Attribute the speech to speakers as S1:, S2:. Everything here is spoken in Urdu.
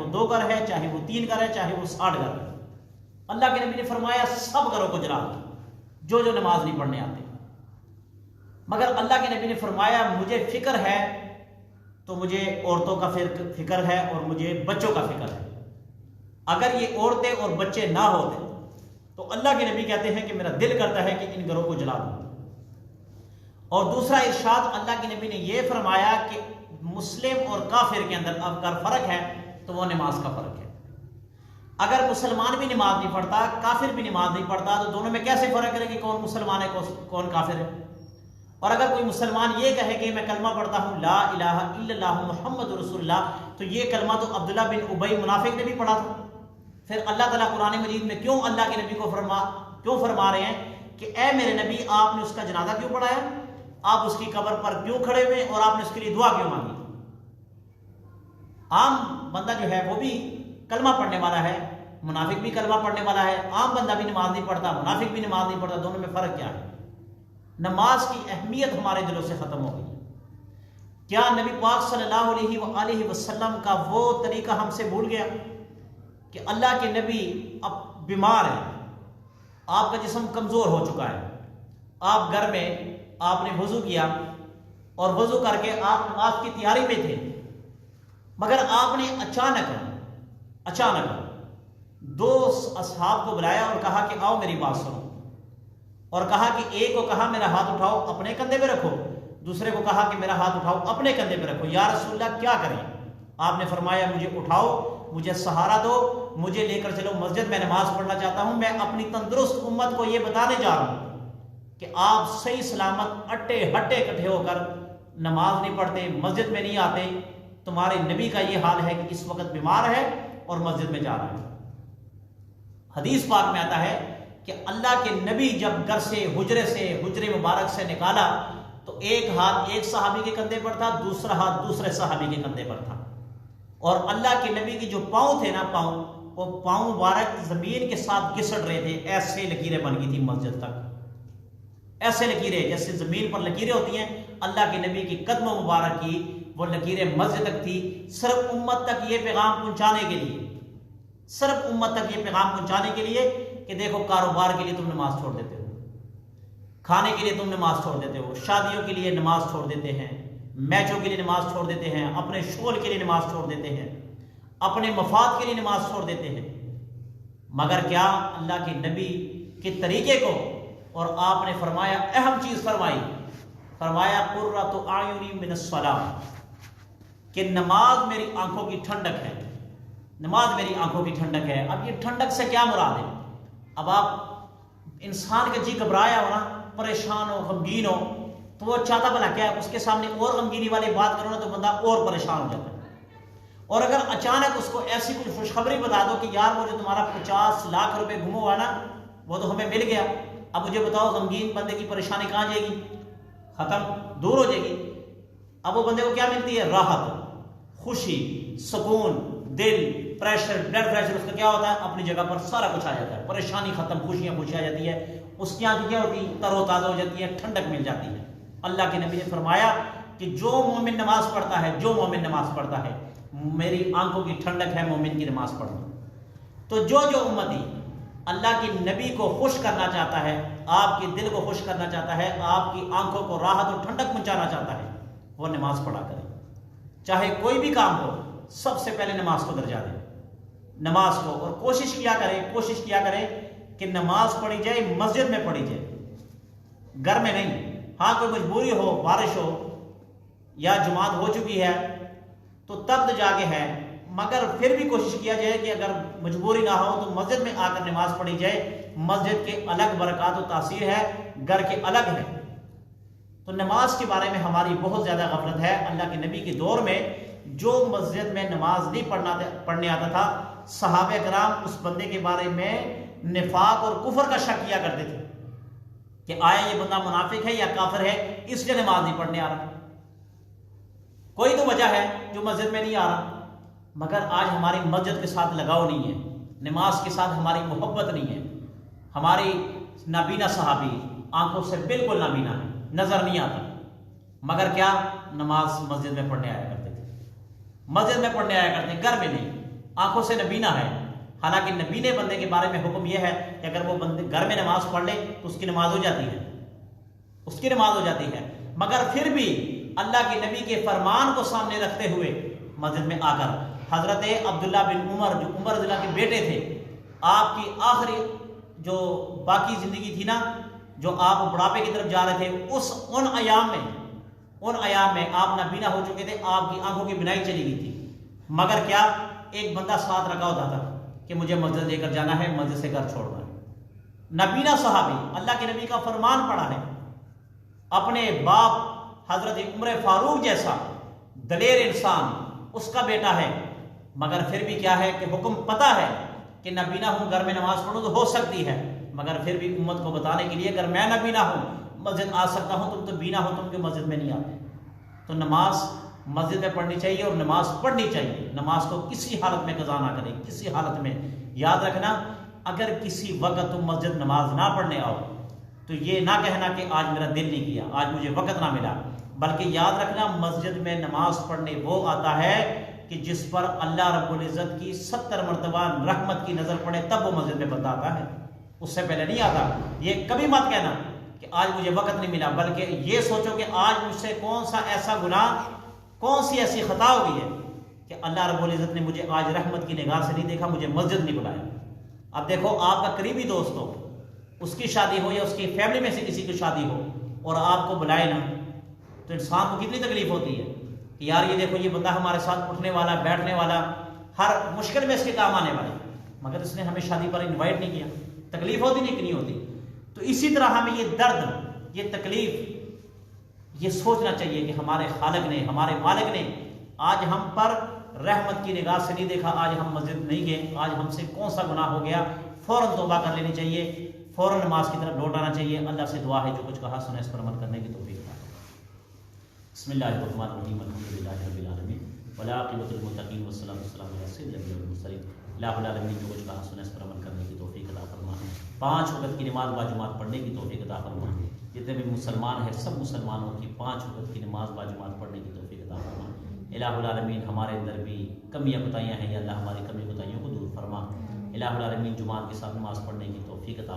S1: وہ 2 گھر ہے، چاہے وہ 3 گھر ہے، چاہے وہ 60 گھر ہے۔ اللہ کے نبی نے فرمایا سب گھروں کو جلا دو جو نماز نہیں پڑھنے آتے۔ مگر اللہ کے نبی نے فرمایا مجھے فکر ہے تو مجھے عورتوں کا فکر ہے اور مجھے بچوں کا فکر ہے۔ اگر یہ عورتیں اور بچے نہ ہوتے تو اللہ کے نبی کہتے ہیں کہ میرا دل کرتا ہے کہ ان گھروں کو جلا دوں۔ اور دوسرا ارشاد اللہ کے نبی نے یہ فرمایا کہ مسلم اور کافر کے اندر اگر فرق ہے تو وہ نماز کا فرق ہے۔ اگر مسلمان بھی نماز نہیں پڑھتا، کافر بھی نماز نہیں پڑھتا، تو دونوں میں کیسے فرق کرے کہ کون مسلمان ہے کون کافر ہے؟ اور اگر کوئی مسلمان یہ کہے کہ میں کلمہ پڑھتا ہوں لا الہ الا اللہ محمد رسول اللہ، تو یہ کلمہ تو عبداللہ بن ابی منافق نے بھی پڑھا تھا۔ پھر اللہ تعالیٰ قرآن مجید میں کیوں اللہ کے نبی کو فرما رہے ہیں کہ اے میرے نبی آپ نے اس کا جنازہ کیوں پڑھایا، آپ اس کی قبر پر کیوں کھڑے ہوئے اور آپ نے اس کے لیے دعا کیوں مانگی؟ عام بندہ جو ہے وہ بھی کلمہ پڑھنے والا ہے، منافق بھی کلمہ پڑھنے والا ہے، عام بندہ بھی نماز نہیں پڑھتا، منافق بھی نماز نہیں پڑھتا، دونوں میں فرق کیا ہے؟ نماز کی اہمیت ہمارے دلوں سے ختم ہو گئی۔ کیا نبی پاک صلی اللہ علیہ وآلہ وسلم کا وہ طریقہ ہم سے بھول گیا کہ اللہ کے نبی اب بیمار ہیں، آپ کا جسم کمزور ہو چکا ہے، آپ گھر میں آپ نے وضو کیا اور وضو کر کے آپ نماز کی تیاری میں تھے، مگر آپ نے اچانک 2 اصحاب کو بلایا اور کہا کہ آؤ میری بات سنو، اور کہا کہ ایک کو کہا میرا ہاتھ اٹھاؤ اپنے کندھے پہ رکھو، دوسرے کو کہا کہ میرا ہاتھ اٹھاؤ اپنے کندھے پہ رکھو، یا رسول اللہ کیا کریں؟ آپ نے فرمایا مجھے اٹھاؤ، مجھے سہارا دو، مجھے لے کر چلو مسجد میں نماز پڑھنا چاہتا ہوں۔ میں اپنی تندرست امت کو یہ بتانے جا رہا ہوں کہ آپ صحیح سلامت اٹے ہٹے اکٹھے ہو کر نماز نہیں پڑھتے، مسجد میں نہیں آتے، تمہارے نبی کا یہ حال ہے کہ اس وقت بیمار ہے اور مسجد میں جا رہا ہے۔ حدیث پاک میں آتا ہے کہ اللہ کے نبی جب گھر سے حجرے مبارک سے نکالا تو ایک ہاتھ ایک صحابی کے کندھے پر تھا، دوسرا ہاتھ دوسرے صحابی کے کندھے پر تھا، اور اللہ کے نبی کی جو پاؤں تھے نا، وہ پاؤں مبارک زمین کے ساتھ گھسٹ رہے تھے، ایسے لکیریں بن گئی تھی مسجد تک، ایسے لکیریں جیسے زمین پر لکیریں ہوتی ہیں، اللہ کے نبی کی قدموں مبارک کی وہ لکیریں مسجد تک تھی، صرف امت تک یہ پیغام پہنچانے کے لیے، صرف امت تک یہ پیغام پہنچانے کے لیے کہ دیکھو کاروبار کے لیے تم نماز چھوڑ دیتے ہو، کھانے کے لیے تم نماز چھوڑ دیتے ہو، شادیوں کے لیے نماز چھوڑ دیتے ہیں، میچوں کے لیے نماز چھوڑ دیتے ہیں، اپنے شغل کے لیے نماز چھوڑ دیتے ہیں، اپنے مفاد کے لیے نماز چھوڑ دیتے ہیں، مگر کیا اللہ کے نبی کے طریقے کو، اور آپ نے فرمایا اہم چیز فرمایا قرۃ اعین من الصلاۃ، کہ نماز میری آنکھوں کی ٹھنڈک ہے، نماز میری آنکھوں کی ٹھنڈک ہے۔ اب یہ ٹھنڈک سے کیا مراد ہے؟ اب آپ انسان کا جی گھبرایا ہو نا، پریشان ہو، غمگین ہو، تو وہ چاہتا بھلا کیا ہے؟ اس کے سامنے اور غمگینی والی بات کرو نا تو بندہ اور پریشان ہو جاتا ہے۔ اور اگر اچانک اس کو ایسی کچھ خوشخبری بتا دو کہ یار وہ جو تمہارا 50 لاکھ روپے گمو ہوا نا وہ تو ہمیں مل گیا، اب مجھے بتاؤ غمگین بندے کی پریشانی کہاں جائے گی؟ ختم، دور ہو جائے گی۔ اب وہ بندے کو کیا ملتی ہے؟ راحت، خوشی، سکون، دل، پریشر، بلڈ پریشر اس کا کیا ہوتا ہے؟ اپنی جگہ پر سارا کچھ آ جاتا ہے، پریشانی ختم، خوشی آ جاتی ہے، اس کی آنکھیں کیا ہوتی ہیں؟ تر و تازہ ہو جاتی ہے، ٹھنڈک مل جاتی ہے۔ اللہ کے نبی نے فرمایا کہ جو مومن نماز پڑھتا ہے میری آنکھوں کی ٹھنڈک ہے مومن کی نماز پڑھنا۔ تو جو امتی اللہ کے نبی کو خوش کرنا چاہتا ہے، آپ کے دل کو خوش کرنا چاہتا ہے، آپ کی آنکھوں کو راحت اور ٹھنڈک پہنچانا چاہتا ہے، وہ نماز پڑھا کرے، چاہے کوئی بھی کام ہو، سب سے پہلے نماز کو درجہ دے، نماز کو، اور کوشش کیا کرے کہ نماز پڑھی جائے، مسجد میں پڑھی جائے، گھر میں نہیں۔ ہاں کوئی مجبوری ہو، بارش ہو یا جماعت ہو چکی ہے تو تب جا کے ہے، مگر پھر بھی کوشش کیا جائے کہ اگر مجبوری نہ ہو تو مسجد میں آ کر نماز پڑھی جائے۔ مسجد کے الگ برکات و تاثیر ہے، گھر کے الگ ہے۔ تو نماز کے بارے میں ہماری بہت زیادہ غفلت ہے۔ اللہ کے نبی کے دور میں جو مسجد میں نماز نہیں پڑھنے آتا تھا، صحابہ کرام اس بندے کے بارے میں نفاق اور کفر کا شک کیا کرتے تھے کہ آیا یہ بندہ منافق ہے یا کافر ہے، اس لیے نماز نہیں پڑھنے آ رہا، کوئی تو وجہ ہے جو مسجد میں نہیں آ رہا۔ مگر آج ہماری مسجد کے ساتھ لگاؤ نہیں ہے، نماز کے ساتھ ہماری محبت نہیں ہے۔ ہماری نابینا صحابی آنکھوں سے بالکل نابینا ہے، نظر نہیں آتا، مگر کیا نماز مسجد میں پڑھنے آیا کرتے تھے، مسجد میں پڑھنے آیا کرتے، گھر میں نہیں۔ آنکھوں سے نبینا ہے، حالانکہ نبینے بندے کے بارے میں حکم یہ ہے کہ اگر وہ بندے گھر میں نماز پڑھ لے تو اس کی نماز ہو جاتی ہے، اس کی نماز ہو جاتی ہے، مگر پھر بھی اللہ کے نبی کے فرمان کو سامنے رکھتے ہوئے مسجد میں آ کر حضرت عبداللہ بن عمر جو عمر رضی اللہ کے بیٹے تھے، آپ کی آخری جو باقی زندگی تھی نا، جو آپ بڑھاپے کی طرف جا رہے تھے، ان ایام میں آپ نابینا ہو چکے تھے، آپ کی آنکھوں کی بینائی چلی گئی تھی، مگر کیا ایک بندہ ساتھ رکھا ہوتا تھا کہ مجھے مسجد لے کر جانا ہے، مسجد سے گھر چھوڑنا ہے۔ نابینا صحابی اللہ کے نبی کا فرمان پڑھا ہے، اپنے باپ حضرت عمر فاروق جیسا دلیر انسان اس کا بیٹا ہے، مگر پھر بھی کیا ہے کہ حکم پتہ ہے کہ نابینا ہوں گھر میں نماز پڑھوں تو ہو سکتی ہے، مگر پھر بھی امت کو بتانے کے لیے اگر میں نابینا ہوں مسجد آ سکتا ہوں، تم تو بینا ہو، تم کے مسجد میں نہیں آتے۔ تو نماز مسجد میں پڑھنی چاہیے اور نماز پڑھنی چاہیے، نماز کو کسی حالت میں قضا نہ کرے، کسی حالت میں۔ یاد رکھنا اگر کسی وقت تم مسجد نماز نہ پڑھنے آؤ تو یہ نہ کہنا کہ آج میرا دل نہیں کیا، آج مجھے وقت نہ ملا، بلکہ یاد رکھنا مسجد میں نماز پڑھنے وہ آتا ہے کہ جس پر اللہ رب العزت کی 70 مرتبہ رحمت کی نظر پڑے، تب وہ مسجد میں بندہ آتا ہے، اس سے پہلے نہیں آتا۔ یہ کبھی مت کہنا کہ آج مجھے وقت نہیں ملا، بلکہ یہ سوچو کہ آج مجھ سے کون سا ایسا گناہ، کون سی ایسی خطا ہو گئی ہے کہ اللہ رب العزت نے مجھے آج رحمت کی نگاہ سے نہیں دیکھا، مجھے مسجد نہیں بلایا۔ اب دیکھو آپ کا قریبی دوست ہو، اس کی شادی ہو یا اس کی فیملی میں سے کسی کی شادی ہو اور آپ کو بلائے نا، تو انسان کو کتنی تکلیف ہوتی ہے کہ یار یہ دیکھو یہ بندہ ہمارے ساتھ اٹھنے والا، بیٹھنے والا، ہر مشکل میں اس کے کام آنے والا، مگر اس نے ہمیں شادی پر انوائٹ نہیں کیا، تکلیف ہوتی نہیں کہ نہیں ہوتی؟ تو اسی طرح ہمیں یہ درد، یہ تکلیف، یہ سوچنا چاہیے کہ ہمارے خالق نے، ہمارے مالک نے آج ہم پر رحمت کی نگاہ سے نہیں دیکھا، آج ہم مسجد نہیں گئے، آج ہم سے کون سا گناہ ہو گیا، فوراً توبہ کر لینی چاہیے، فوراً نماز کی طرف لوٹ آنا چاہیے۔ اللہ سے دعا ہے جو کچھ کہا سنا اس پر عمل کرنے کی توفیق عطا فرمائے۔ بسم اللہ الرحمن الرحیم، الحمد للہ رب العالمین، والعاقبۃ للمتقین، والصلاۃ والسلام علی سید الانبیاء والمرسلین۔ اللہ العالمین جو کچھ کہا سنا اس پر عمل کرنے کی توفیق عطا فرمائے، 5 وقت کی نماز باجماعت پڑھنے کی توفیق عطا فرمائے، جتنے بھی مسلمان ہیں سب مسلمانوں کی 5 وقت کی نماز باجماعت پڑھنے کی توفیق عطا فرمائے۔ الہ العالمین ہمارے اندر بھی کمیاں کوتاہیاں ہیں، یا اللہ ہماری کمی کوتاہیوں کو دور فرما۔ الہ العالمین جماعت کے ساتھ نماز پڑھنے کی توفیق عطا